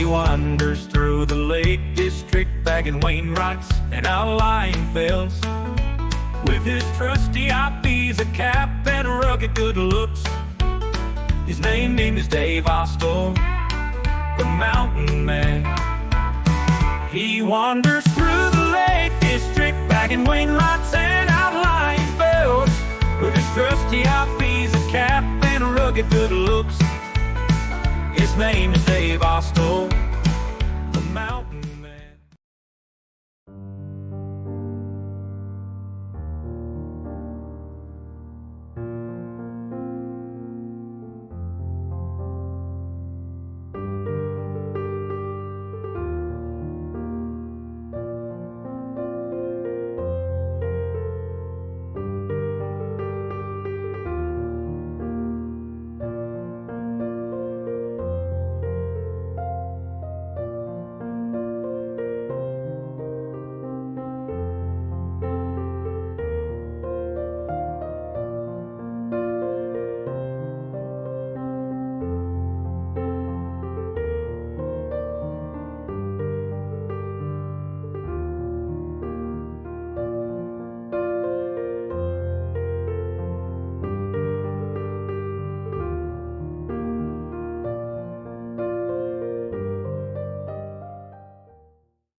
wanders through the Lake District, bagging Wainwrights and outlying fells. With his trusty IPs, a cap and rugged good looks. His name is Dave Ostor, the mountain man. He wanders through the Lake District, bagging Wainwrights and outlying fells. With his trusty IPs, a cap and rugged good looks. His name is Dave Ostor, the mountain man.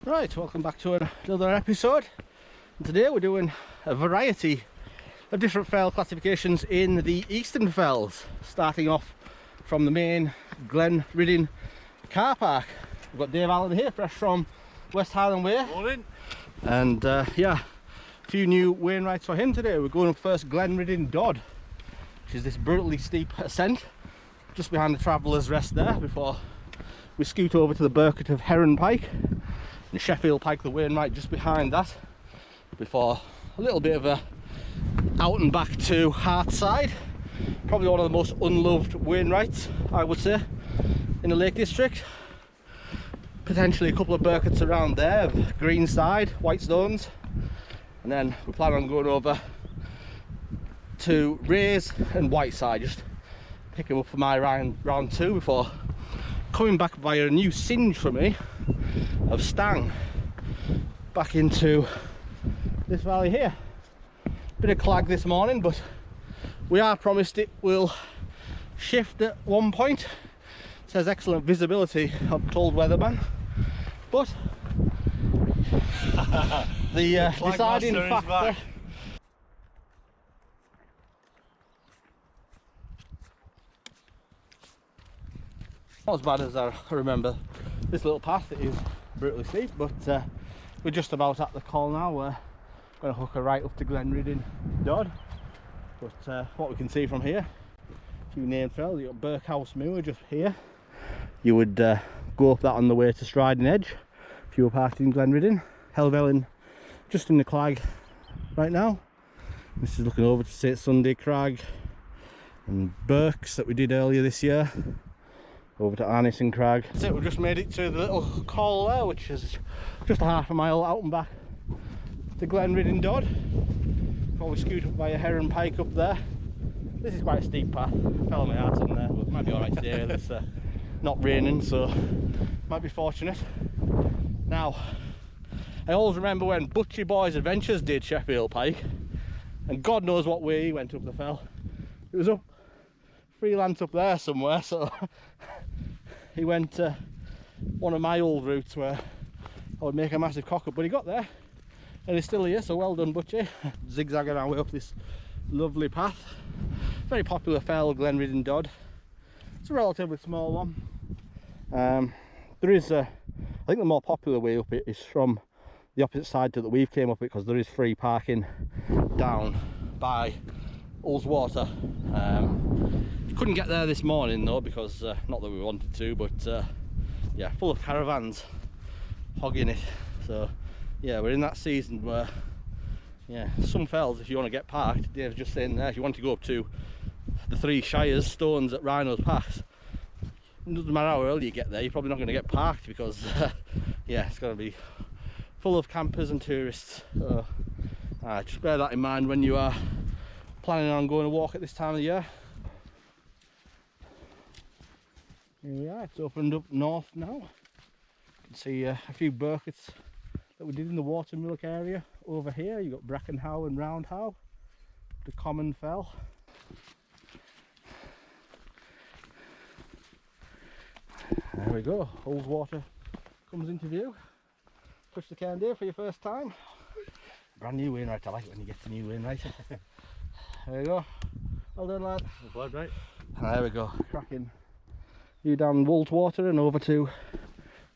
Right, welcome back to another episode. And today we're doing a variety of different fell classifications in the Eastern Fells, starting off from the main Glenridding car park. We've got Dave Allen here, fresh from West Highland Way. Morning. And yeah, a few new Wainwrights for him today. We're going up first Glenridding Dodd, which is this brutally steep ascent just behind the Traveller's Rest there, before we scoot over to the Birkett of Heron Pike. And Sheffield Pike, the Wainwright, just behind that, before a little bit of a out and back to Hart Side. Probably one of the most unloved Wainwrights, I would say, in the Lake District. Potentially a couple of Birketts around there, of Green Side, White Stones, and then we plan on going over to Rays and Whiteside, just pick him up for my round two before coming back via a new singe for me of Stang back into this valley here. Bit of clag this morning, but we are promised it will shift at one point. It says excellent visibility, I'm told weatherman, but the deciding factor. Not as bad as I remember this little path. It is brutally steep, but we're just about at the call now. We're going to hook her right up to Glenridding Dodd. But what we can see from here, a few name fells. You've got Birkhouse Moor just here. You would go up that on the way to Striding Edge if you were parked in Glenridding. Helvellyn just in the clag right now. This is looking over to St Sunday Crag and Birketts that we did earlier this year. Over to Arnison Crag. That's it, we've just made it to the little col there, which is just a half a mile out and back to Glenridding Dodd. Before we scoot up via Heron Pike up there. This is quite a steep path. Fell on my heart in there, but it might be alright today. It's not raining, so might be fortunate. Now, I always remember when Butchie Boys Adventures did Sheffield Pike, and God knows what way he went up the fell. It was up freelance up there somewhere, so he went one of my old routes where I would make a massive cock up, but he got there and he's still here, so well done Butchie. Zigzagging our way up this lovely path. Very popular fell, Glenridding Dodd. It's a relatively small one. There is I think the more popular way up it is from the opposite side to that we've came up it, because there is free parking down by Ullswater. Couldn't get there this morning though, because not that we wanted to, but yeah, full of caravans hogging it. So yeah, we're in that season where, yeah, some fells, if you want to get parked, Dave's just saying there, if you want to go up to the 3 Shires stones at Rhino's Pass, it doesn't matter how early you get there, you're probably not going to get parked, because yeah, it's going to be full of campers and tourists. So just bear that in mind when you are planning on going to walk at this time of year. Here we are, it's opened up north now. can see a few Birketts that we did in the Watermilk area. Over here you've got Brackenhow and Roundhow, the Common Fell. There we go, Ullswater comes into view. Push the can there for your first time. Brand new Wainwright, I like it when you get the new Wainwright. There we go. Well done, lad. Well done, mate. There we go, cracking. You down Ullswater and over to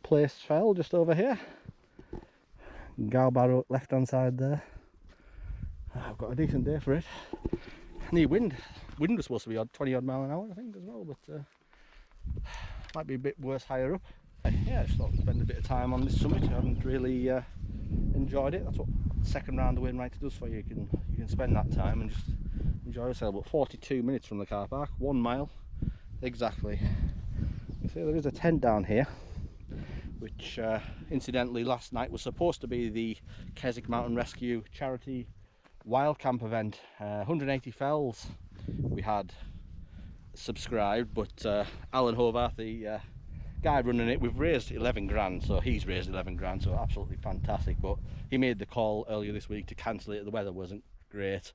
Place Fell just over here. Galbarrow left hand side there. I've got a decent day for it. Need wind. Wind was supposed to be 20 odd mile an hour I think as well, but might be a bit worse higher up. Yeah, I just thought I'd spend a bit of time on this summit. I haven't really enjoyed it. That's what second round the Wainwright does for you. You can spend that time and just enjoy yourself. But 42 minutes from the car park, 1 mile exactly. You see there is a tent down here, which incidentally last night was supposed to be the Keswick Mountain Rescue charity wild camp event. 180 fells we had subscribed, but Alan Hovarth, the guy running it, we've raised 11 grand, so he's raised 11 grand, so absolutely fantastic. But he made the call earlier this week to cancel it. The weather wasn't great,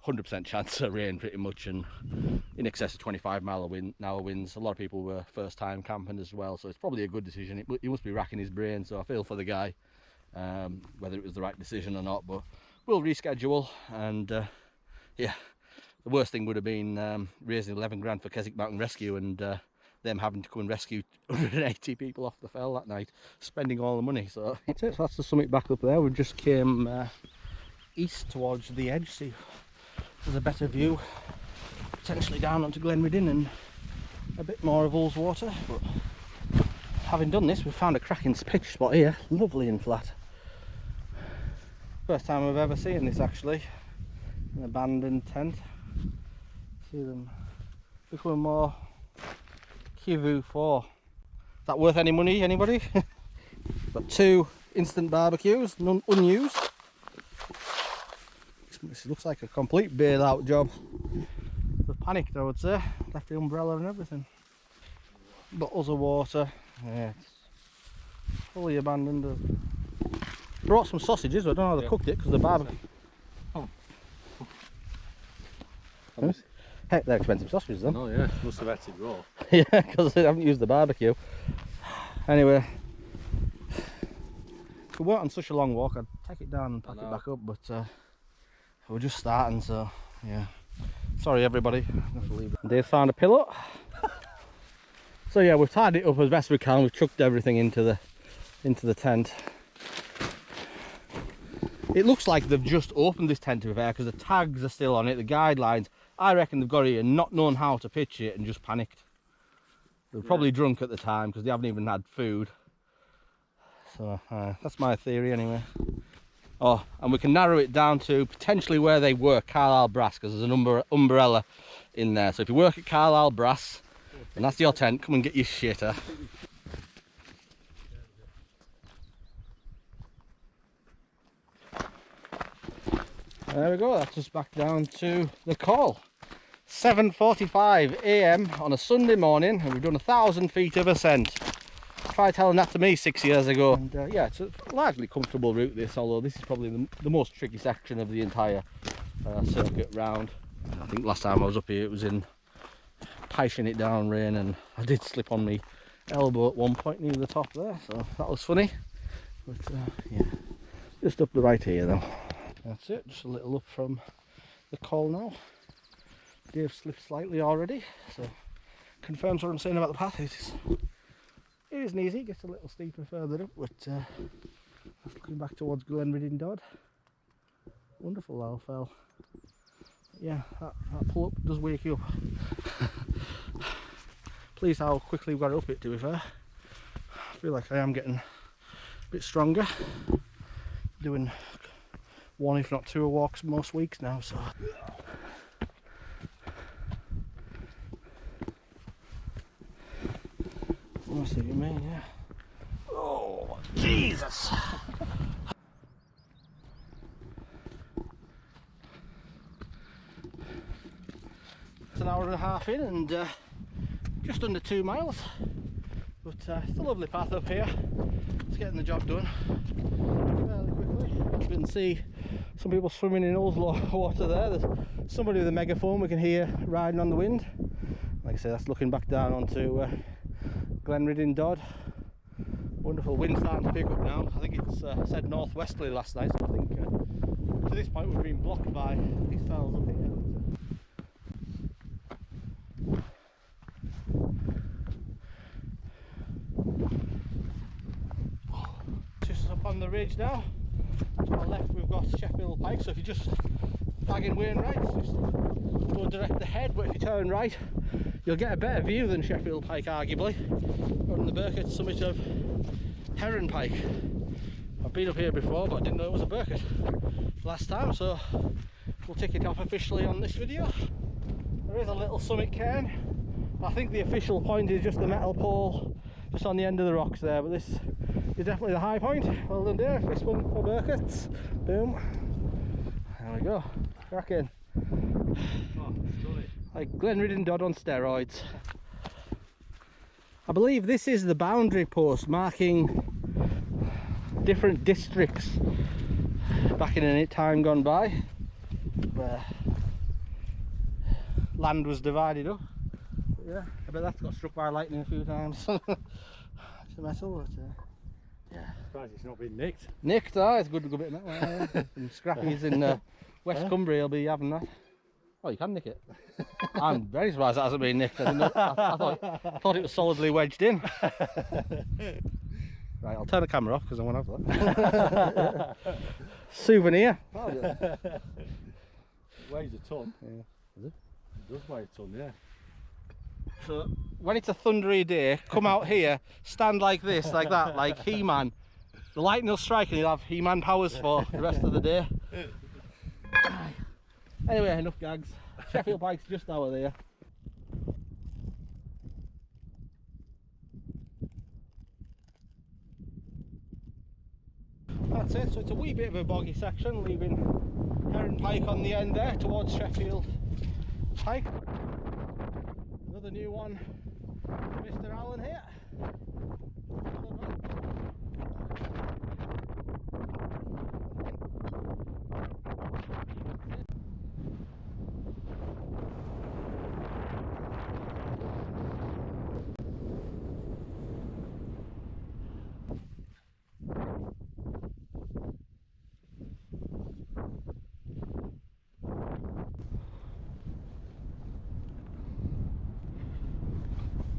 100% chance of rain pretty much, and in excess of 25 mile an hour winds. A lot of people were first time camping as well, so it's probably a good decision. He must be racking his brain, so I feel for the guy, whether it was the right decision or not. But we'll reschedule, and yeah, the worst thing would have been raising 11 grand for Keswick Mountain Rescue and them having to come and rescue 180 people off the fell that night, spending all the money. So that's it. So that's the summit back up there. We just came east towards the edge, see if there's a better view potentially down onto Glenridding and a bit more of Ullswater. But having done this, we've found a cracking pitch spot here, lovely and flat. First time I've ever seen this actually, an abandoned tent. See them becoming more Kivu 4. Is that worth any money, anybody? Got 2 instant barbecues, none unused. This looks like a complete bail out job. They've panicked, I would say. Left the umbrella and everything. Bottles of water. Yeah, it's fully abandoned. Brought some sausages, but I don't know how they cooked it because the barbecue. Oh. Heck, they're expensive sausages then. Oh yeah, must have had it raw. Yeah, because they haven't used the barbecue. Anyway, if we weren't on such a long walk, I'd take it down and pack it back up, but we're just starting, so yeah. Sorry everybody. They've found a pillow. So yeah, we've tied it up as best we can. We've chucked everything into the tent. It looks like they've just opened this tent, to be fair, because the tags are still on it, the guidelines. I reckon they've got it and not known how to pitch it and just panicked. They were probably drunk at the time because they haven't even had food. So that's my theory anyway. Oh, and we can narrow it down to potentially where they work, Carlisle Brass, because there's an umbrella in there. So if you work at Carlisle Brass and that's your tent, come and get your shitter. There we go, that's us back down to the call. 7:45 AM on a Sunday morning, and we've done 1,000 feet of ascent. Try telling that to me 6 years ago. And yeah, it's a largely comfortable route this, although this is probably the most tricky section of the entire circuit round. I think last time I was up here it was in pishing it down rain, and I did slip on my elbow at one point near the top there, so that was funny. But yeah, just up the right here though. That's it, just a little up from the col now. Dave slipped slightly already, so confirms what I'm saying about the path. It isn't easy, it gets a little steeper further up, but looking back towards Glenridding Dodd. Wonderful little fell. Yeah, that pull up does wake you up. Pleased how quickly we got up it, to be fair. I feel like I am getting a bit stronger. Doing 1 if not 2 walks most weeks now, so I see what you mean, yeah. Oh Jesus! It's an hour and a half in and just under 2 miles. but it's a lovely path up here. It's getting the job done fairly quickly. You can see some people swimming in Oslo water there. There's somebody with a megaphone we can hear riding on the wind. Like I say, that's looking back down onto Glenridding Dodd. Wonderful wind starting to pick up now. I think it's said northwesterly last night, so I think to this point we've been blocked by these fells up here. Just up on the ridge now. To our left we've got Sheffield Pike, so if you just bag in Wainwright, just go direct ahead, but if you turn right you'll get a better view than Sheffield Pike arguably on the Birkett summit of Heron Pike. I've been up here before but I didn't know it was a Birkett last time, so we'll tick it off officially on this video. There is a little summit cairn. I think the official point is just the metal pole just on the end of the rocks there, but this is definitely the high point. Well done there, fist bump for Birketts. Boom. There we go. Crack in. Oh, like Glenridding Dodd on steroids. I believe this is the boundary post marking different districts back in a time gone by, where land was divided up. But yeah, I bet that's got struck by lightning a few times. It's a metal, but yeah. Surprised it's not been nicked. Nicked, it's a good bit of metal. Some scrappies in West Cumbria will be having that. Oh, you can nick it. I'm very surprised that hasn't been nicked. I thought it was solidly wedged in. Right, I'll turn the camera off because I want to have that. Souvenir. Weighs a ton. Yeah. Is it? It does weigh a ton, yeah. So when it's a thundery day, come out here, stand like this, like that, like He-Man. The lightning will strike and you'll have He-Man powers for the rest of the day. Anyway, enough gags. Sheffield Pike's just over there. That's it, so it's a wee bit of a boggy section, leaving Heron Pike on the end there towards Sheffield Pike. Another new one for Mr. Allen here.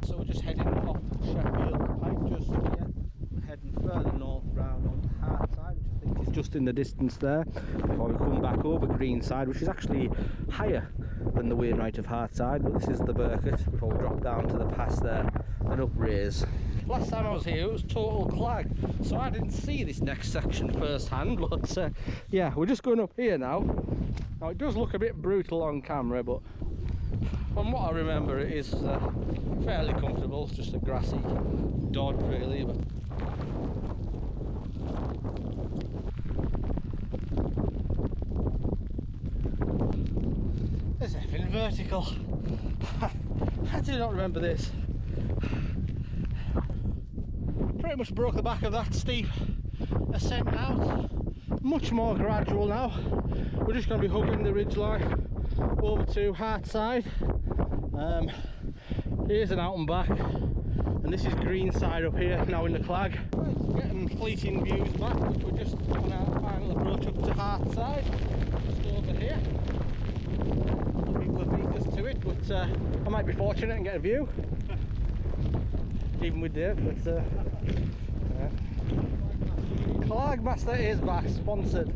So we're just heading off Sheffield Pike, just heading further north round onto Hart Side, which I think is just in the distance there, before we come back over Green Side, which is actually higher than the Wainwright of Hart Side, but this is the Birkett before we drop down to the pass there and up Raise. Last time I was here it was total clag, so I didn't see this next section firsthand, but yeah, we're just going up here now. Now it does look a bit brutal on camera, but from what I remember it is fairly comfortable. It's just a grassy Dodd really, but there's anything vertical. I do not remember this. Pretty much broke the back of that steep ascent now. Much more gradual now. We're just going to be hugging the ridgeline over to Hart Side. Here's an out and back, and this is Green Side up here now in the clag. Right, getting fleeting views back, but we're just on our final approach up to Hart Side, just over here. A couple of meters to it, but I might be fortunate and get a view, even with Dave. But Clag Master is back, sponsored.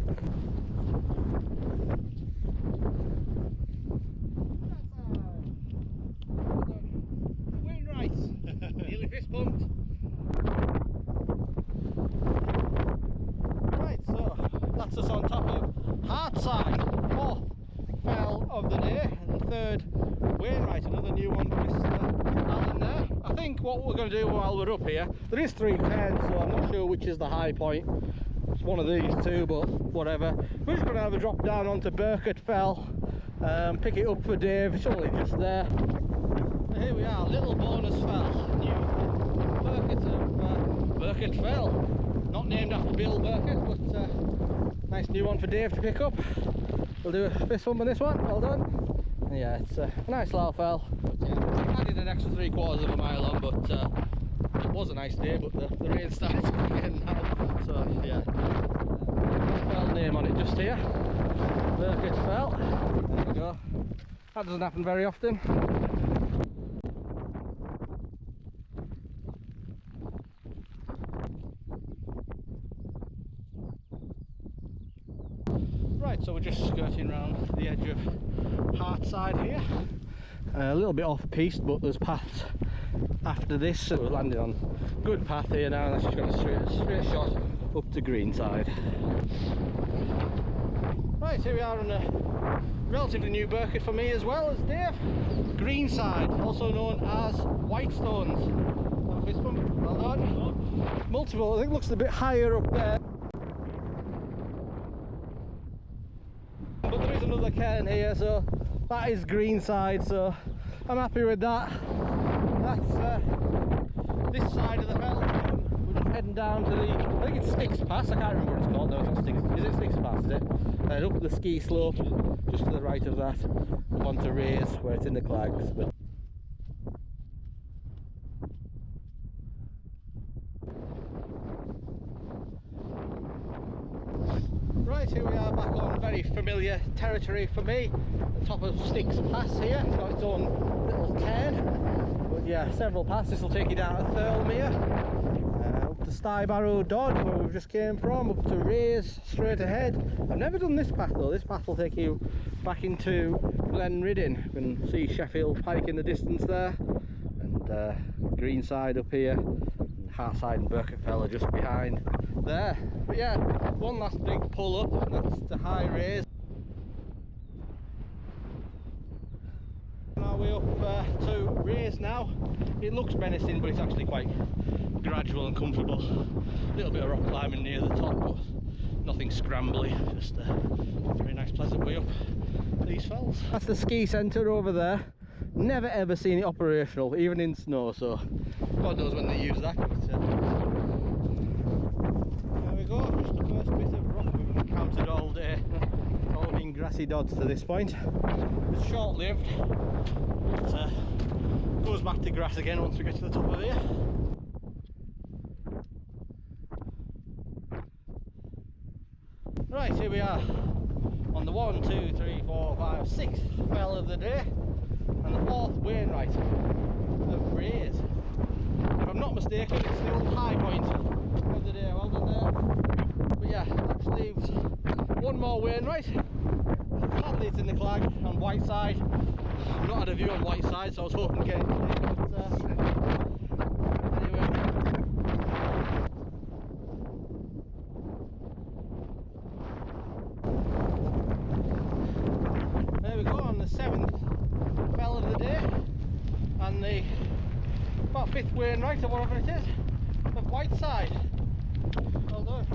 Nearly fist bumped. Right, so that's us on top of Hart Side, fourth fell of the day, and the third Wainwright, another new one for Mr. Allen there. I think what we're going to do while we're up here, there is 3 cairns, so I'm not sure which is the high point. It's one of these two, but whatever. We're just going to have a drop down onto Birkett Fell, pick it up for Dave. It's only just there. Here we are, little bonus fell, new Birkett Birkett fell. Not named after Bill Birkett, but nice new one for Dave to pick up. We'll do a fist bump on this one, well done. And yeah, it's a nice little fell. But yeah, I did an extra 3/4 of a mile on, but it was a nice day, but the rain started again now. So yeah, fell name on it just here. Birkett fell. There we go. That doesn't happen very often. Right, so we're just skirting around the edge of Hart Side here. A little bit off piste, but there's paths after this, so we're landing on a good path here now, and that's just got a straight shot up to Greenside. Right, here we are on a relatively new Birkett for me as well as Dave. Greenside, also known as Whitestones. Have a fist bump, well done. Multiple, I think looks a bit higher up there. But there is another cairn here, so that is Greenside, so I'm happy with that. That's this side of the fell. We're just heading down to the, I think it's Sticks Pass, I can't remember what it's called. No, it's not Sticks, is it Sticks Pass, is it? Up the ski slope, just to the right of that, up onto Rays, where it's in the Clags. But right, here we are back on very familiar territory for me. The top of Sticks Pass here, it's got its own little cairn. But yeah, several passes. This will take you down to Helvellyn, up to Stang Dodd, where we've just came from, up to Rays, straight ahead. I've never done this path though. This path will take you back into Glenridding. You can see Sheffield Pike in the distance there, and Greenside up here, and Hart Side and Birkett are just behind there. But yeah, one last big pull up, and that's the high Rays. Our way up to Rays now. It looks menacing, but it's actually quite gradual and comfortable. A little bit of rock climbing near the top, but nothing scrambly. Just a very nice, pleasant way up these fells. That's the ski centre over there. Never ever seen it operational, even in snow. So God knows when they use that. But, there we go. Just the first bit of rock we've encountered all day. It's all been grassy dods to this point. It's short-lived. But, goes back to grass again once we get to the top of here. Right, here we are on the 1, 2, 3, 4, 5, 6th fell of the day, and the 4th Wainwright of Rays. If I'm not mistaken, it's the old high point of the day. Well done there. But yeah, that leaves one more Wainwright. Sadly it's in the Clag on Whiteside. I've not had a view on Whiteside, so I was hoping to get it today, but anyway. There we go, on the 7th fell of the day, and the about 5th Wainwright or whatever it is of Whiteside. Well done.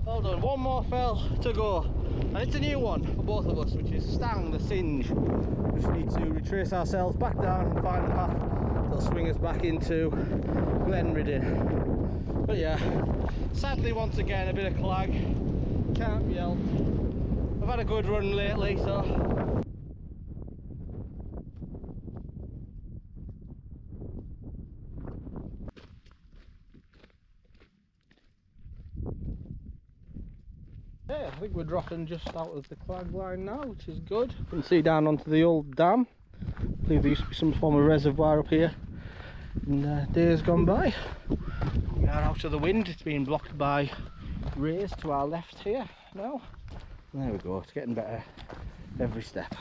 Well done. One more fell to go, and it's a new one for both of us, which is Stang the Singe. We just need to retrace ourselves back down and find the path that'll swing us back into Glenridding. But yeah, sadly once again a bit of Clag. Can't be helped. I've had a good run lately, so yeah, I think we're dropping just out of the Clag line now, which is good. You can see down onto the old dam. I believe there used to be some form of reservoir up here in days gone by. We are out of the wind. It's being blocked by Rays to our left here now. And there we go, it's getting better every step.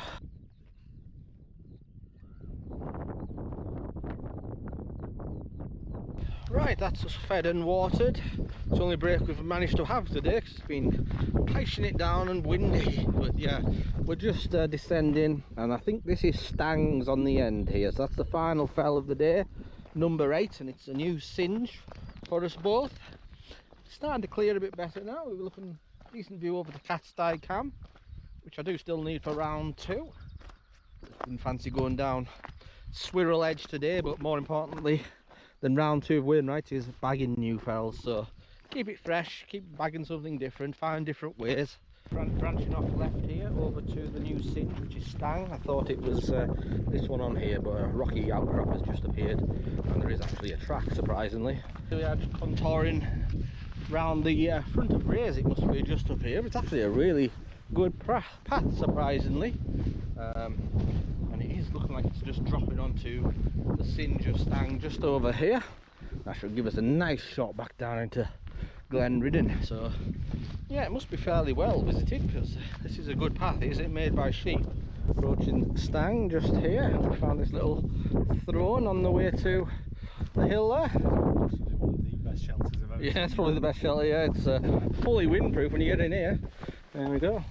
Right, that's us fed and watered. It's the only break we've managed to have today because it's been pishing it down and windy. But yeah, we're just descending, and I think this is Stang's on the end here. So that's the final fell of the day, number 8, and it's a new singe for us both. It's starting to clear a bit better now. We're looking decent view over the Catstye Cam, which I do still need for round 2. Didn't fancy going down Swirl Edge today, but more importantly, then round 2 of Wainwright is bagging new fells, so keep it fresh, keep bagging something different, find different ways. Branching off left here over to the new Singe, which is Stang. I thought it was this one on here, but a rocky outcrop has just appeared, and there is actually a track, surprisingly. We are just contouring round the front of Rays. It must be just up here. It's actually a really good path, surprisingly, and it is looking like it's just dropping onto the Singe of Stang just over here. That should give us a nice shot back down into Glenridding. So yeah, it must be fairly well visited, because this is a good path. Is it made by sheep? Approaching Stang just here. We found this little throne on the way to the hill there. Possibly one of the best shelters I've ever seen. Yeah, it's probably the best shelter. Yeah, it's fully windproof when you get in here. There we go.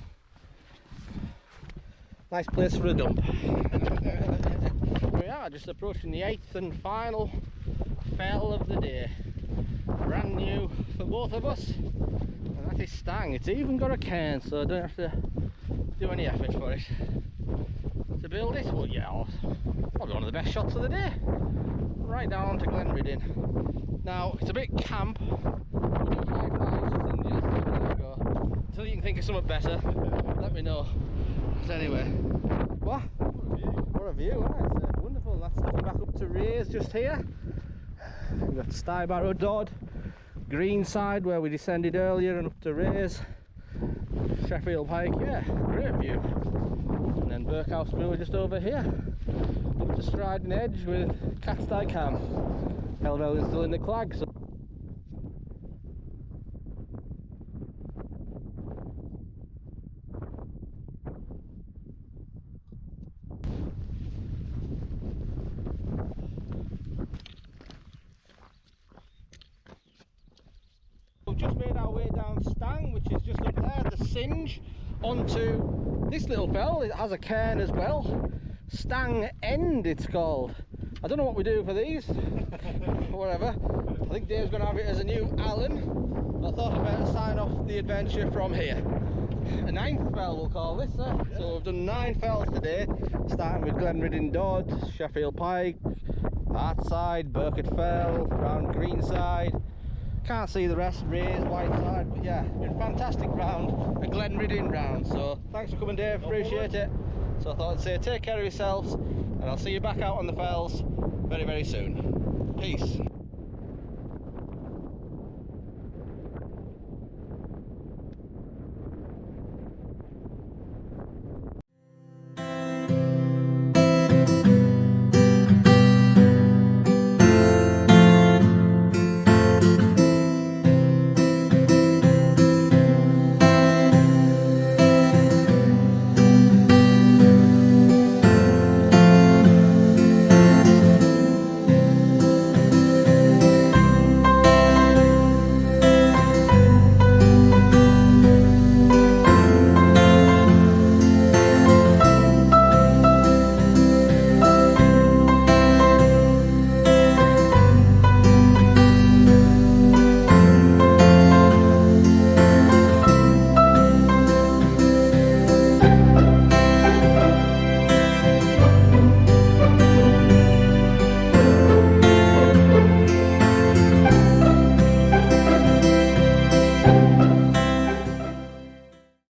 Nice place for a dump. We are just approaching the 8th and final fell of the day. Brand new for both of us, and that is Stang. It's even got a cairn, so I don't have to do any effort for it to build it. Well, yeah, probably one of the best shots of the day. Right down to Glenridding. Now, it's a bit camp. We do high fives and Singes. There we go. Until you can think of something better, let me know. But anyway, what? What a view, huh? It's wonderful. That's looking back up to Rays just here. We've got Stang, Dodd, Greenside where we descended earlier, and up to Rays, Sheffield Pike. Yeah, great view. And then Birkhouse Mill just over here, up to Striding Edge with Catstye Cam. Helvellyn still in the clag. So we've just made our way down Stang, which is just up there, the Singe, onto this little fell. It has a cairn as well. Stang End it's called. I don't know what we do for these. Whatever. I think Dave's going to have it as a new Allen. I thought I'd better sign off the adventure from here. A 9th fell we'll call this, sir. Yeah. So we've done 9 fells today, starting with Glenridding Dodd, Sheffield Pike, Hart Side, Birkett Fell, round Greenside. Can't see the rest, Rays, Whiteside, but yeah, it's been a fantastic round, a Glenridding round. So thanks for coming, Dave, appreciate it. So I thought I'd say take care of yourselves, and I'll see you back out on the fells very, very soon. Peace.